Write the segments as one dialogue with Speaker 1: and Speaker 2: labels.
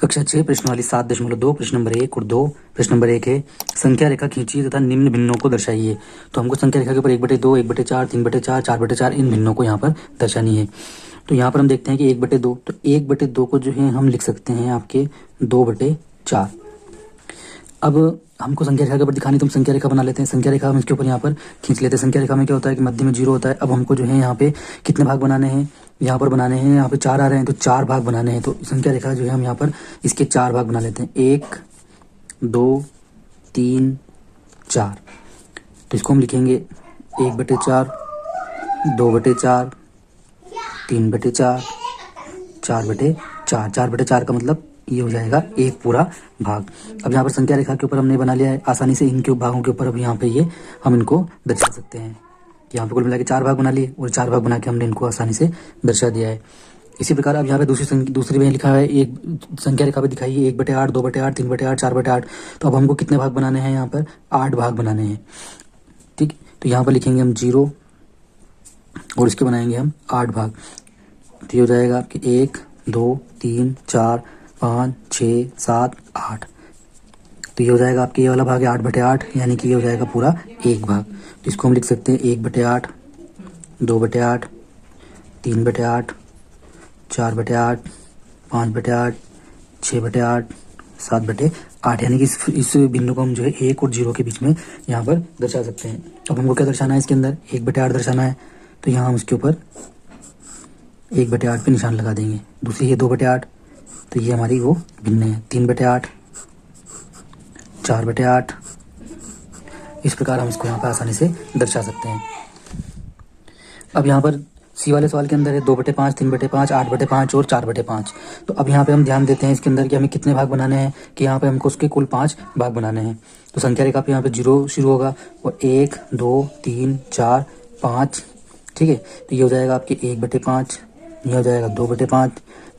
Speaker 1: कक्षा 6 प्रश्न वाली 7.2 प्रश्न नंबर 1 और 2। प्रश्न नंबर 1 है संख्या रेखा खींचिए तथा निम्न भिन्नों को दर्शाइए। तो हमको संख्या रेखा के ऊपर 1/2, 1/4, 3/4, 4/4 इन भिन्नों को यहाँ पर दर्शानी है। तो यहाँ पर हम देखते हैं कि 1/2, तो 1/2 को जो है हम लिख सकते हैं आपके 2/4। अब हमको संख्या रेखा के ऊपर दिखानी, तो हम संख्या रेखा बना लेते हैं। संख्या रेखा हम इसके ऊपर यहाँ पर खींच लेते हैं। संख्या रेखा में क्या होता है कि मध्य में 0 होता है। अब हमको जो है यहाँ पे कितने भाग बनाने हैं, यहाँ पर बनाने हैं, यहाँ पे 4 आ रहे हैं तो 4 भाग बनाने हैं। तो संख्या रेखा जो है हम यहाँ पर इसके 4 भाग बना लेते हैं, 1 2 3 4। तो इसको हम लिखेंगे 1/4, 2/4, 3/4, 4/4। 4/4 का मतलब ये हो जाएगा एक पूरा भाग। अब यहाँ पर संख्या रेखा के ऊपर हमने बना लिया है, आसानी से इनके भागों के ऊपर अब यहाँ पे ये हम इनको दर्शा सकते हैं। यहाँ पे कुल मिला के 4 भाग बना लिए और 4 भाग बना के हमने इनको आसानी से दर्शा दिया है। इसी प्रकार अब यहाँ पे दूसरी में लिखा है, एक संख्या रेखा पे दिखाइए 1/8, 2/8, 3/8, 4/8। तो अब हमको कितने भाग बनाने हैं, यहाँ पर 8 भाग बनाने हैं। ठीक, तो यहाँ पर लिखेंगे हम 0 और इसके बनाएंगे हम 8 भाग। तो ये हो जाएगा आपके 1 2 3 4 5 6 7 8। तो ये हो जाएगा आपके ये वाला भाग है 8/8, यानी कि ये हो जाएगा पूरा एक भाग। तो इसको हम लिख सकते हैं 1/8, 2/8, 3/8, 4/8, 5/8, 6/8, 7/8, यानी कि इस बिंदु को हम जो है 1 और 0 के बीच में यहाँ पर दर्शा सकते हैं। अब हमको क्या दर्शाना है, इसके अंदर 1/8 दर्शाना है। तो यहाँ हम उसके ऊपर 1/8 पे निशान लगा देंगे। दूसरी है 2/8, तो ये हमारी वो भिन्न है। 3/8, 4/8, इस प्रकार हम इसको यहाँ पर आसानी से दर्शा सकते हैं। अब यहाँ पर सी वाले सवाल के अंदर है 2/5, 3/5, 8/5 और 4/5। तो अब यहाँ पे हम ध्यान देते हैं इसके अंदर कि हमें कितने भाग बनाने हैं, कि यहाँ पे हमको उसके कुल 5 भाग बनाने हैं। तो संख्या रेखा पे यहाँ पे 0 शुरू होगा और 1 2 3 4 5। ठीक है, तो ये हो जाएगा आपके 1/5, ये हो जाएगा 2/5,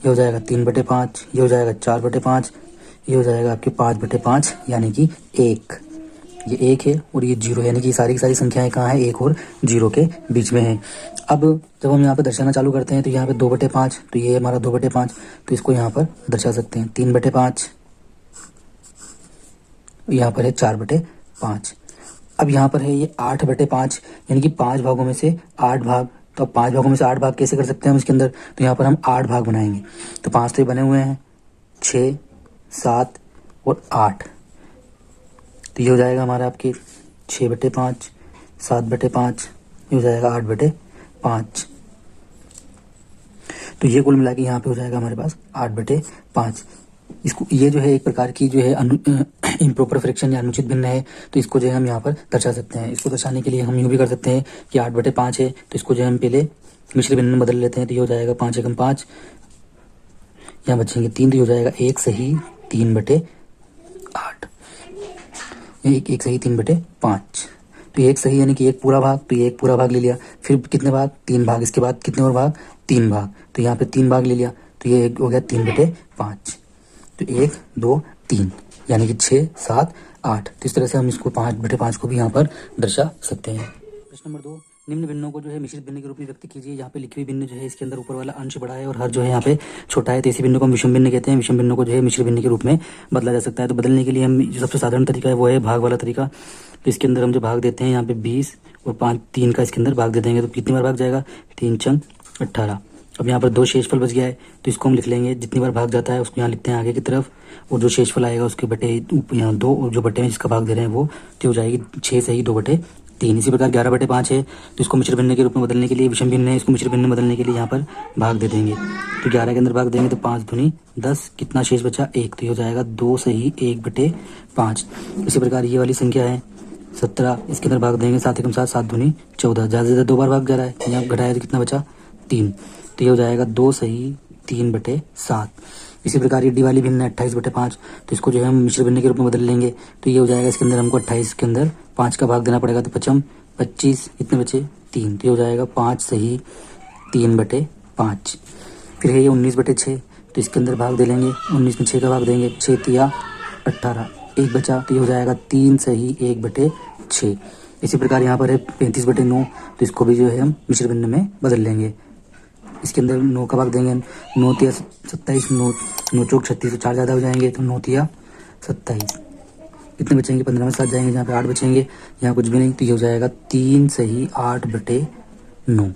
Speaker 1: ये हो जाएगा 3/5, ये हो जाएगा 4/5, ये हो जाएगा आपके 5/5, यानी कि 1। ये 1 है और ये 0, यानी कि सारी की सारी संख्याएं कहाँ है, 1 और 0 के बीच में है। अब जब हम यहाँ पर दर्शाना चालू करते हैं तो यहाँ पे 2/5, तो ये हमारा 2/5, तो इसको यहाँ पर दर्शा सकते हैं। 3/5, यहाँ पर है 4/5। अब यहाँ पर है ये 8/5, यानी कि 5 भागों में से 8 भाग। तो अब 5 भागों में से 8 भाग कैसे कर सकते हैं हम इसके अंदर, तो यहाँ पर हम 8 भाग बनाएंगे। तो 5 तो ये बने हुए हैं, 6 7 और 8। तो ये हो जाएगा हमारा आपके 6/5, 7/5, ये हो जाएगा 8/5। तो ये कुल मिला के यहाँ पे हो जाएगा हमारे पास 8/5। इसको ये जो है एक प्रकार की जो है इम्प्रॉपर फ्रैक्शन या अनुचित भिन्न है। तो इसको जो है हम यहाँ पर दर्शा सकते हैं। इसको दर्शाने के लिए हम यूँ भी कर सकते हैं कि 8/5 है, तो इसको जो है हम पहले मिश्र भिन्न में बदल लेते हैं। तो ये हो जाएगा 5 एकम 5, यहाँ बचेंगे 3, तो ये हो जाएगा 1 सही 3/8, 1 सही 3/5। तो 1 सही यानी कि 1 पूरा भाग, तो ये 1 पूरा भाग ले लिया। फिर कितने भाग, 3 भाग। इसके बाद कितने और भाग, 3 भाग। तो यहाँ पे 3 भाग ले लिया, तो ये हो गया 3/5। तो 1 2 3, यानी कि 6 7 8। तो इस तरह से हम इसको 5/5 को भी यहाँ पर दर्शा सकते हैं। प्रश्न नंबर 2, निम्न भिन्नों को जो है मिश्रित भिन्न के रूप में व्यक्त कीजिए। यहाँ पे लिखी हुई भिन्न जो है इसके अंदर ऊपर वाला अंश बड़ा है और हर जो है यहाँ पे छोटा है, तो इसी भिन्न को हम विषम भिन्न कहते हैं। विषम भिन्न को जो है मिश्र भिन्न के रूप में बदला जा सकता है। तो बदलने के लिए हम जो सबसे साधारण तरीका है वो है भाग वाला तरीका। तो इसके अंदर हम जो भाग देते हैं यहाँ पे 20 और 5 3 का इसके अंदर भाग दे देंगे। तो कितनी बार भाग जाएगा, 3 चंग 18। अब यहाँ पर 2 शेषफल बच गया है, तो इसको हम लिख लेंगे। जितनी बार भाग जाता है उसको यहाँ लिखते हैं आगे की तरफ, और जो शेषफल आएगा उसके बटे यहाँ 2, और जो बटे में जिसका भाग दे रहे हैं वो तो हो जाएगी 6 सही 2/3। इसी प्रकार 11/5 है, तो इसको मिश्र भिन्न के रूप में बदलने के लिए विषम भिन्न है, इसको मिश्र भिन्न में बदलने के लिए यहाँ पर भाग दे देंगे। तो 11 के अंदर भाग देंगे तो 5 दूनी 10, कितना शेष बचा 1, तो ये हो जाएगा 2 सही 1/5। इसी प्रकार ये वाली संख्या है 17, इसके अंदर भाग देंगे 7 एकम 7, 7 दूनी 14, ज़्यादा से ज़्यादा 2 बार भाग जा रहा है, यहाँ घटाया तो कितना बचा 3, तो ये हो जाएगा 2 सही 3/7। इसी प्रकार ये डी वाली भिन्न है 28/5, तो इसको जो है हम मिश्र भिन्न के रूप में बदल लेंगे। तो ये हो जाएगा इसके अंदर हमको 28 के अंदर 5 का भाग देना पड़ेगा, तो 5 25, इतने बचे 3, तो ये हो जाएगा 5 सही 3/5। फिर है ये 19/6, तो इसके अंदर भाग दे लेंगे, 19 में 6 का भाग देंगे, 6 तिया 18, 1 बचा, तो ये हो जाएगा 3 सही 1/6। इसी प्रकार यहाँ पर है 35/9, तो इसको भी जो है हम मिश्र भिन्न में बदल लेंगे। इसके अंदर 9 का भाग देंगे, 9 तिया 27, 9 चौक 36, तो 4 ज़्यादा हो जाएंगे, तो 9 तिया 27। कितने बचेंगे? 15 में 7 जाएंगे, जहाँ पे 8 बचेंगे, यहाँ कुछ भी नहीं, तो ये हो जाएगा 3 सही 8/9।